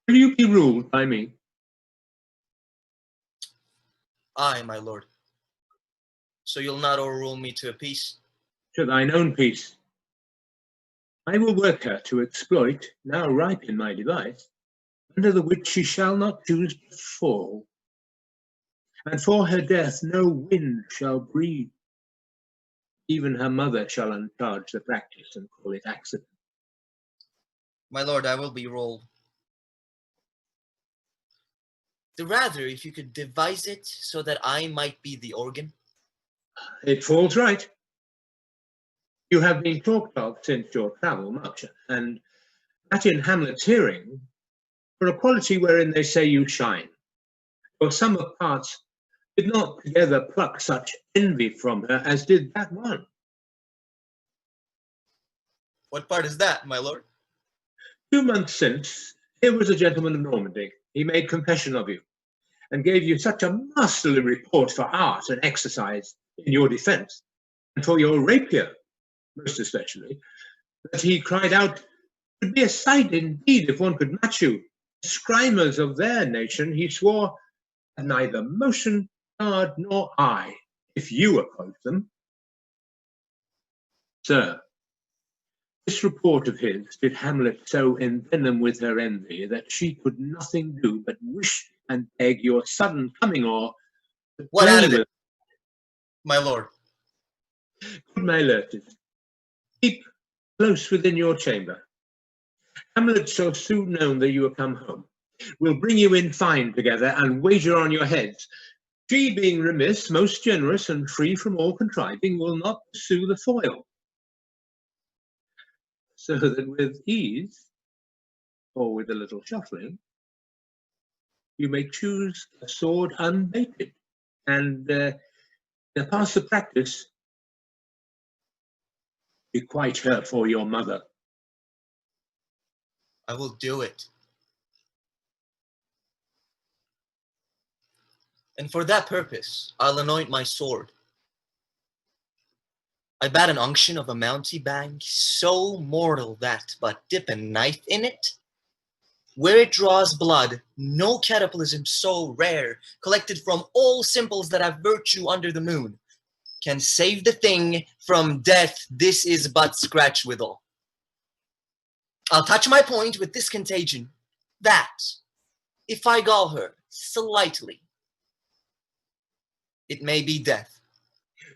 Will you be ruled by me? Aye, my lord. So you'll not overrule me to a peace? To thine own peace. I will work her to exploit, now ripe in my device, under the which she shall not choose to fall. And for her death no wind shall breathe. Even her mother shall uncharge the practice and call it accident. My lord, I will be rolled. The rather if you could devise it so that I might be the organ. It falls right. You have been talked of since your travel much, and that in Hamlet's hearing, for a quality wherein they say you shine. For some of parts did not together pluck such envy from her as did that one. What part is that, my lord? 2 months since, here was a gentleman of Normandy. He made confession of you, and gave you such a masterly report for art and exercise in your defense, and for your rapier, most especially, that he cried out, "It would be a sight indeed if one could match you." Scrimers of their nation, he swore, had neither motion, guard, nor eye, if you opposed them. Sir, this report of his did Hamlet so envenom with her envy that she could nothing do but wish and beg your sudden coming, or What out of it, my lord? Good my Laertes, keep close within your chamber. Hamlet shall soon know that you are come home. We'll bring you in fine together and wager on your heads. She, being remiss, most generous, and free from all contriving, will not pursue the foil. So that with ease, or with a little shuffling, you may choose a sword unbaited, and pass the practice, requite her for your mother. I will do it. And for that purpose, I'll anoint my sword. I bat an unction of a mountebank so mortal that, but dip a knife in it, where it draws blood, no cataclysm so rare, collected from all simples that have virtue under the moon, can save the thing from death. This is but scratch withal. I'll touch my point with this contagion, that, if I gall her slightly, it may be death.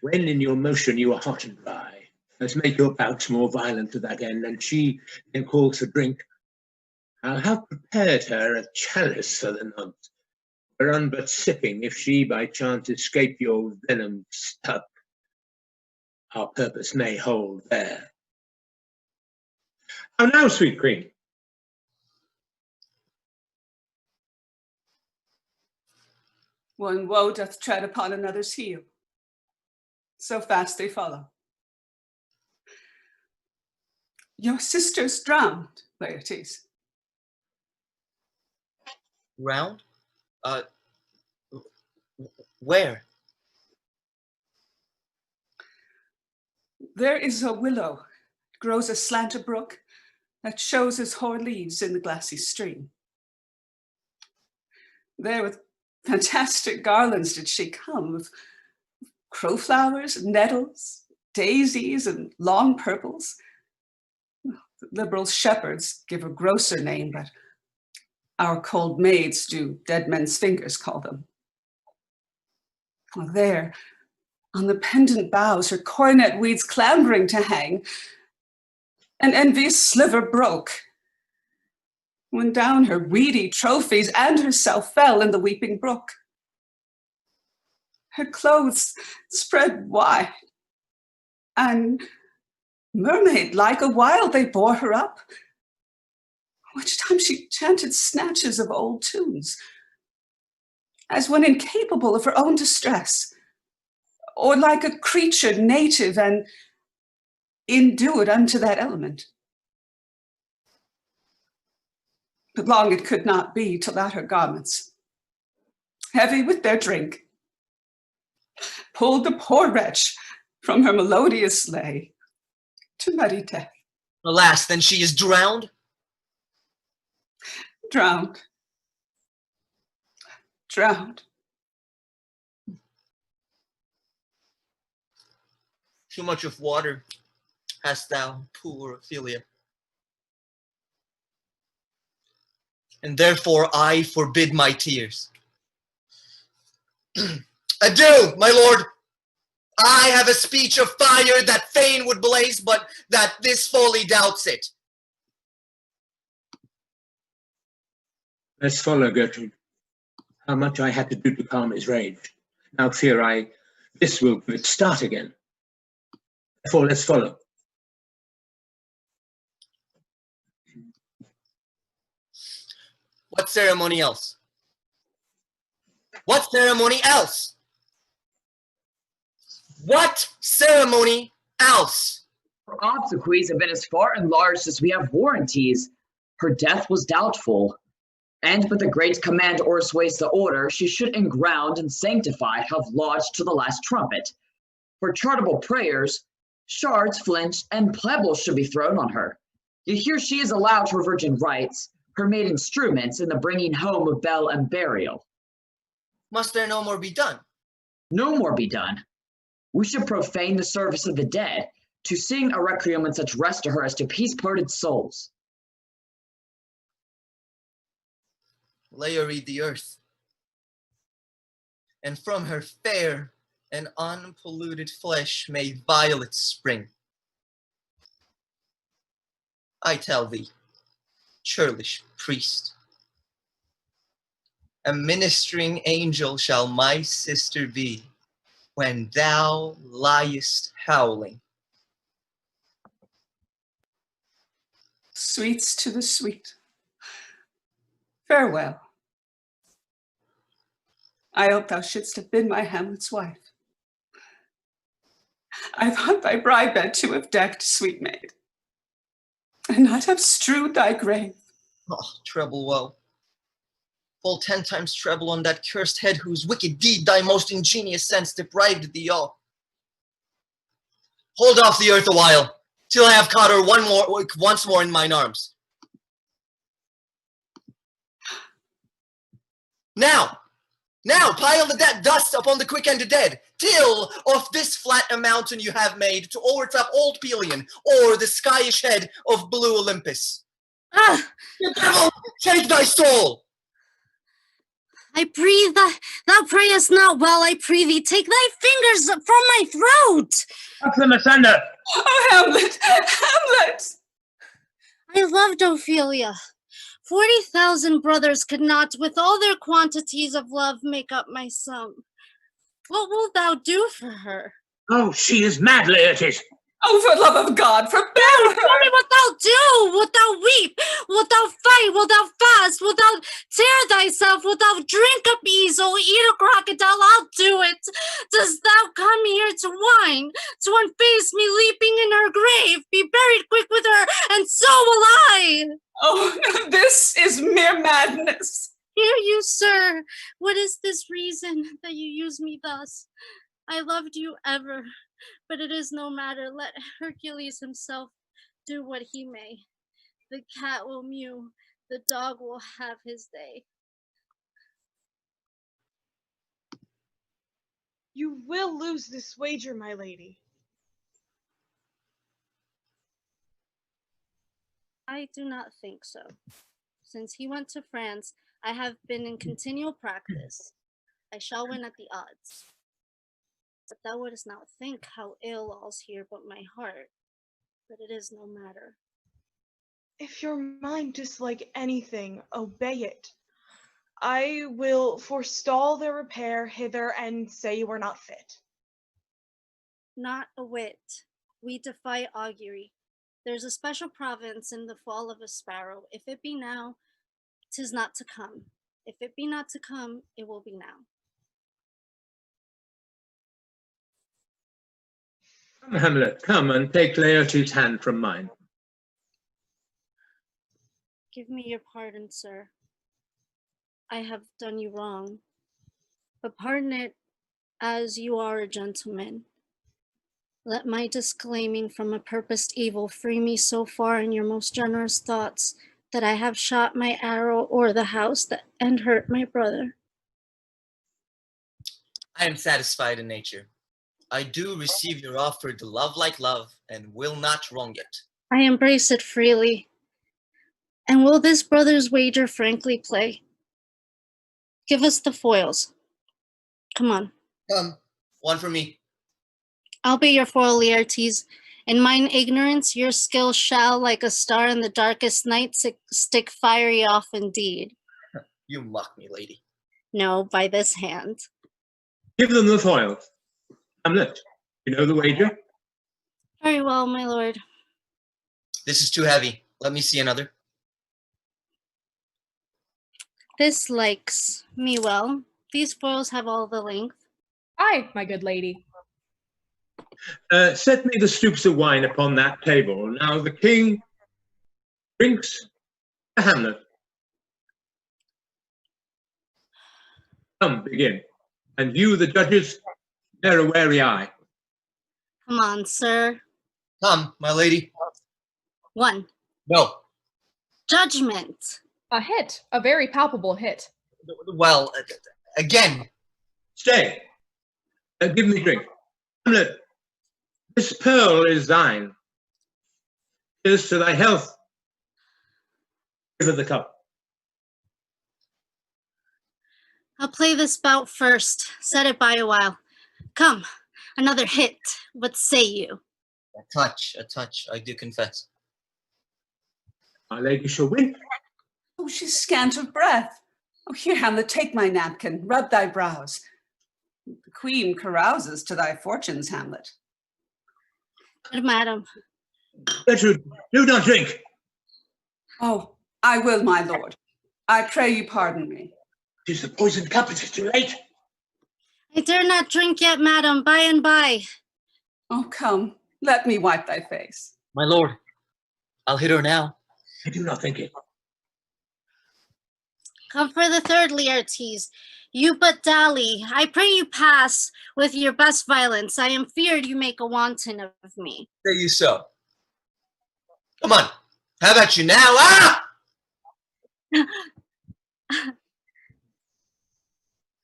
When in your motion you are hot and dry, as make your bouts more violent to that end, and she then calls for drink, I'll have prepared her a chalice for the nonce, whereon but sipping, if she by chance escape your venom stuck, our purpose may hold there. How now, sweet queen? One woe doth tread upon another's heel. So fast they follow. Your sister's drowned, Laertes. Round? Where? There is a willow, grows aslant a brook, that shows his hoar leaves in the glassy stream. There with fantastic garlands did she come, of crowflowers, nettles, daisies, and long purples. The liberal shepherds give a grosser name, but our cold maids do dead men's fingers call them. Well, there, on the pendant boughs, her coronet weeds clambering to hang, an envious sliver broke, when down her weedy trophies and herself fell in the weeping brook. Her clothes spread wide, and mermaid-like a while they bore her up, which time she chanted snatches of old tunes. as one incapable of her own distress, or like a creature native and endued unto that element. But long it could not be till that her garments, heavy with their drink, pulled the poor wretch from her melodious lay to muddy death. Alas, then she is drowned? Drowned. Drowned. Too much of water hast thou, poor Ophelia. And therefore I forbid my tears. Adieu, my lord. I have a speech of fire that fain would blaze, but that this folly doubts it. Let's follow, Gertrude. How much I had to do to calm his rage. Now fear I, this will give it start again. Therefore, let's follow. What ceremony else? What ceremony else? What ceremony else? Her obsequies have been as far enlarged as we have warranties. Her death was doubtful. And but the great command o'ersways the order, she should enground and sanctified have lodged to the last trumpet. For charitable prayers, shards, flints, and pebbles should be thrown on her. Yet here she is allowed her virgin rites, her made instruments in the bringing home of bell and burial. Must there no more be done? No more be done. We should profane the service of the dead, to sing a requiem and such rest to her as to peace-parted souls. Lay her read the earth, and from her fair and unpolluted flesh may violets spring. I tell thee, churlish priest, a ministering angel shall my sister be when thou liest howling. Sweets to the sweet. Farewell. I hope thou shouldst have been my Hamlet's wife. I thought thy bride bed to have decked, sweet maid, and not have strewed thy grave. Oh, treble woe. Full 10 times treble on that cursed head whose wicked deed thy most ingenious sense deprived thee of. Hold off the earth a while, till I have caught her once more in mine arms. Now, pile the dust upon the quick and the dead, till of this flat a mountain you have made to o'ertop old Pelion, or the skyish head of blue Olympus. Ah! The devil take thy soul! I breathe, thou prayest not well, I prithee, take thy fingers from my throat! Up them asunder! Oh, Hamlet! Hamlet! I loved Ophelia. 40,000 brothers could not, with all their quantities of love, make up my sum. What wilt thou do for her? Oh, she is mad, Laertes. Oh, for love of God, forbear her! Tell me what thou do! Wilt thou weep? Wilt thou fight? Wilt thou fast? Wilt thou tear thyself? Wilt thou drink a bees or eat a crocodile? I'll do it! Dost thou come here to whine? To unface me leaping in her grave? Be buried quick with her, and so will I! Oh, this is mere madness. Hear you, sir. What is this reason that you use me thus? I loved you ever, but it is no matter. Let Hercules himself do what he may. The cat will mew, the dog will have his day. You will lose this wager, my lady. I do not think so. Since he went to France, I have been in continual practice. I shall win at the odds. But thou wouldst not think how ill all's here but my heart. But it is no matter. If your mind dislike anything, obey it. I will forestall their repair hither and say you are not fit. Not a whit. We defy augury. There's a special province in the fall of a sparrow. If it be now, 'tis not to come. If it be not to come, it will be now. Come, Hamlet, come and take Laertes' hand from mine. Give me your pardon, sir. I have done you wrong, but pardon it as you are a gentleman. Let my disclaiming from a purposed evil free me so far in your most generous thoughts that I have shot my arrow o'er the house and hurt my brother. I am satisfied in nature. I do receive your offer to love like love, and will not wrong it. I embrace it freely. And will this brother's wager frankly play? Give us the foils. Come on. Come, one for me. I'll be your foil, Laertes. In mine ignorance, your skill shall, like a star in the darkest night, stick fiery off indeed. You mock me, lady. No, by this hand. Give them the foils. Hamlet, you know the wager? Very well, my lord. This is too heavy. Let me see another. This likes me well. These foils have all the length. Aye, my good lady. Set me the stoups of wine upon that table. Now the king drinks to Hamlet. Come, begin. And you, the judges, bear a wary eye. Come on, sir. Come, my lady. 1. No. Judgment. A hit. A very palpable hit. Well, again. Stay. Give me drink. Hamlet, this pearl is thine. Here's to thy health. Give her the cup. I'll play this bout first. Set it by a while. Come, another hit. What say you? A touch, I do confess. Our lady shall win. Oh, she's scant of breath. Oh, here, Hamlet, take my napkin, rub thy brows. The queen carouses to thy fortunes, Hamlet. Good madam. Gertrude, do not drink. Oh, I will, my lord. I pray you pardon me. 'Tis the poisoned cup, it is too late. I dare not drink yet, madam, by and by. Oh, come, let me wipe thy face. My lord, I'll hit her now. I do not think it. Come for the third, Laertes. You but dally. I pray you pass with your best violence. I am feared you make a wanton of me. Say you so. Come on, how about you now? Ah!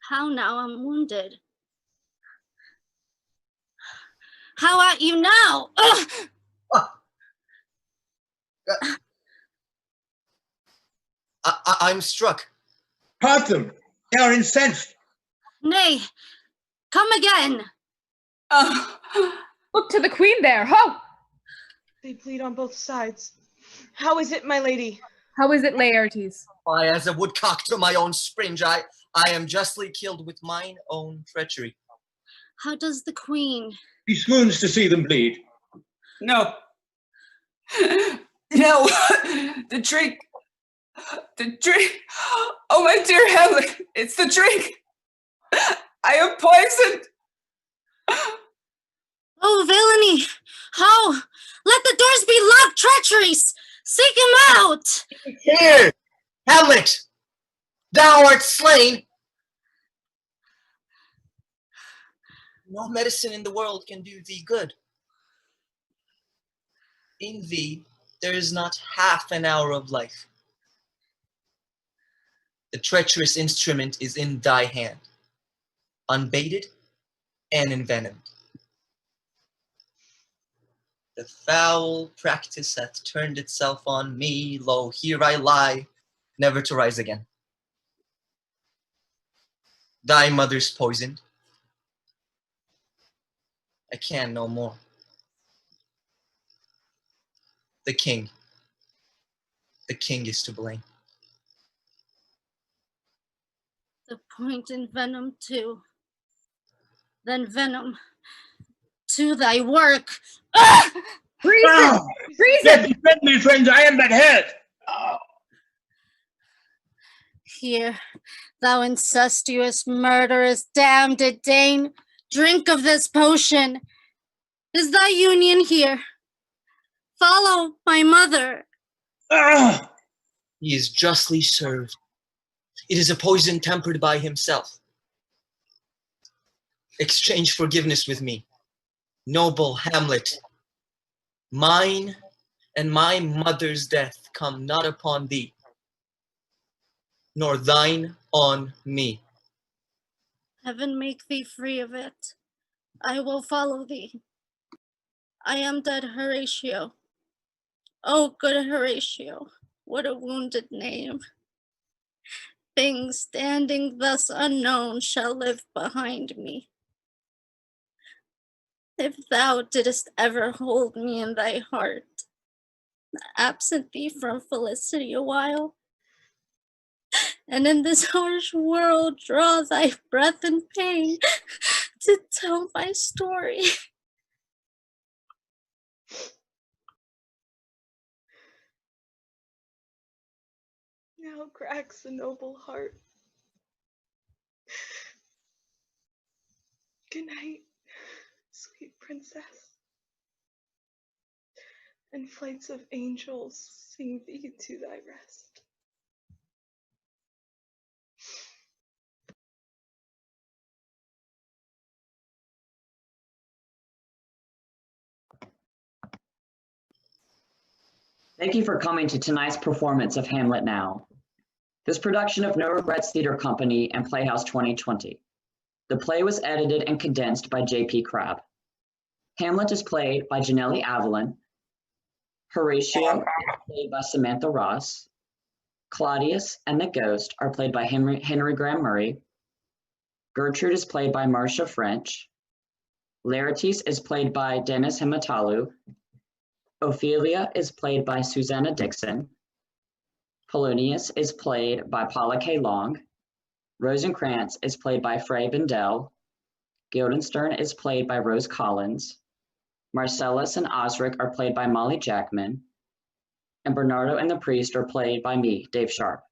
How now? I'm wounded. How at you now? I'm struck. Part them. They are incensed. Nay, come again. Look to the queen there. Ho! They bleed on both sides. How is it, my lady? How is it, Laertes? Why, as a woodcock to my own springe, I am justly killed with mine own treachery. How does the queen? He swoons to see them bleed. No. No. The drink. The drink. Oh, my dear Hamlet, it's the drink. I am poisoned. Oh, villainy. How? Let the doors be locked, treacheries. Seek him out. Here, Hamlet, thou art slain. No medicine in the world can do thee good. In thee, there is not half an hour of life. The treacherous instrument is in thy hand, unbaited and envenomed. The foul practice hath turned itself on me. Lo, here I lie, never to rise again. Thy mother's poisoned. I can no more. The king is to blame. The point in venom too. Then venom to thy work. Ah! Treason! Treason! Defend me, friends, I am but hurt. Here, thou incestuous, murderous, damned Dane, drink of this potion. Is thy union here? Follow my mother. Ah! He is justly served. It is a poison tempered by himself. Exchange forgiveness with me, noble Hamlet. Mine and my mother's death come not upon thee, nor thine on me. Heaven make thee free of it. I will follow thee. I am dead Horatio. Oh, good Horatio, what a wounded name. Things standing thus unknown shall live behind me. If thou didst ever hold me in thy heart, absent thee from felicity a while, and in this harsh world draw thy breath in pain to tell my story. Now cracks the noble heart. Good night, sweet princess. And flights of angels sing thee to thy rest. Thank you for coming to tonight's performance of Hamlet Now. This production of No Regrets Theater Company and Playhouse 2020. The play was edited and condensed by J.P. Crabb. Hamlet is played by Janelle Avalon. Horatio is played by Samantha Ross. Claudius and the Ghost are played by Henry Graham Murray. Gertrude is played by Marcia French. Laertes is played by Dennis Himatalu. Ophelia is played by Susanna Dixon. Polonius is played by Paula K. Long. Rosencrantz is played by Frey Bendel. Guildenstern is played by Rose Collins. Marcellus and Osric are played by Molly Jackman. And Bernardo and the Priest are played by me, Dave Sharp.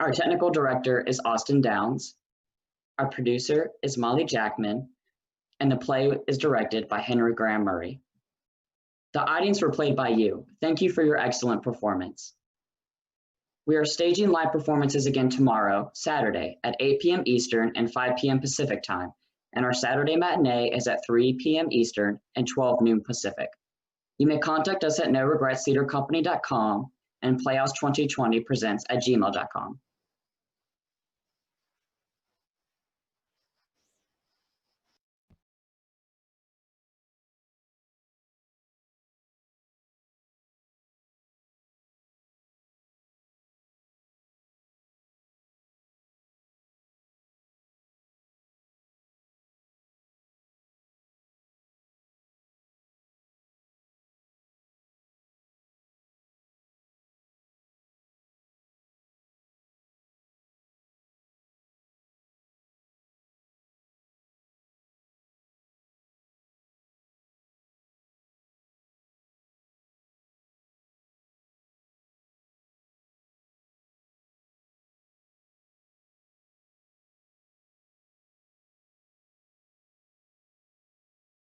Our technical director is Austin Downs. Our producer is Molly Jackman. And the play is directed by Henry Graham Murray. The audience were played by you. Thank you for your excellent performance. We are staging live performances again tomorrow, Saturday, at 8 p.m. Eastern and 5 p.m. Pacific time, and our Saturday matinee is at 3 p.m. Eastern and 12 noon Pacific. You may contact us at noregretstheatercompany.com and playhouse2020presents@gmail.com.